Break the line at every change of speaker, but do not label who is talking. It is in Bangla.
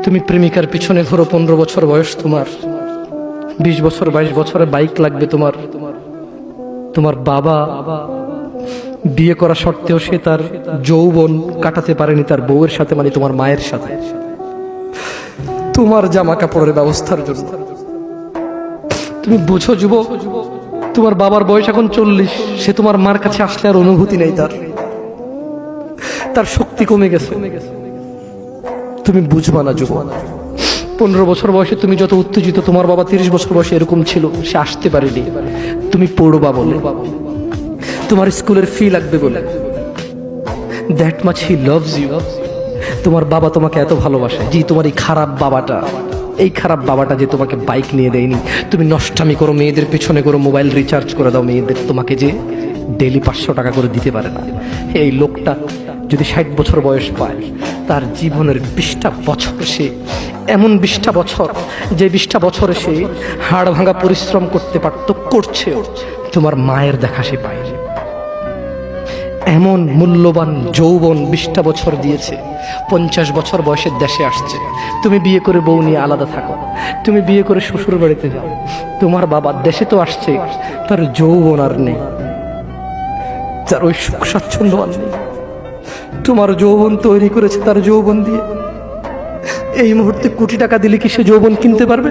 তুমি প্রেমিকার পিছনে ঘোরো, 15 বছর বয়স তোমার, 20 বছর 22 বছরে বাইক লাগবে তোমার। তোমার বাবা বিয়ে করা সত্ত্বেও সে তার যৌবন কাটাতে পারেনি তার বউয়ের সাথে, মানে তোমার মায়ের সাথে, তোমার জামা কাপড়ের ব্যবস্থার জন্য। তুমি বুঝো যুবক, তোমার বাবার বয়স এখন 40, সে তোমার মার কাছে আসলে আর অনুভূতি নেই, তার শক্তি কমে গেছে। তুমি বুঝবা না যুবক, 15 বছর বয়সে তুমি যত উত্তেজিত, তোমার বাবা 30 বছর বয়সে এরকম ছিল, সে আসতে পারেনি। তুমি পড়বা বলে, তোমার স্কুলের ফি লাগবে বলে, that much he loves you. তোমার বাবা তোমাকে এত ভালোবাসে। জি, তোমার এই খারাপ বাবাটা যে তোমাকে বাইক নিয়ে দেয়নি, তুমি নষ্টামি করো, মেয়েদের পেছনে করো, মোবাইল রিচার্জ করে দাও মেয়েদের, তোমাকে যে ডেলি 500 টাকা করে দিতে পারে না। এই লোকটা যদি 60 বছর বয়স পায়, তার জীবনের 20টা বছর, সে এমন 20টা বছর, যে 20টা বছরে সে হাড় ভাঙা পরিশ্রম করতে পারত, করছে, তোমার মায়ের দেখা সে পায়। এমন মূল্যবান যৌবন 20টা বছর দিয়েছে, 50 বছর বয়সে দেশে আসছে। তুমি বিয়ে করে বউ নিয়ে আলাদা থাকো, তুমি বিয়ে করে শ্বশুর বাড়িতে যাও। তোমার বাবা দেশে তো আসছে, তার যৌবন আর নেই, তার ওই সুখ স্বাচ্ছন্দ্য আর নেই। তোমার যৌবন তৈরি করেছে তার যৌবন দিয়ে। এই মুহূর্তে কোটি টাকা দিলে কি সে যৌবন কিনতে পারবে?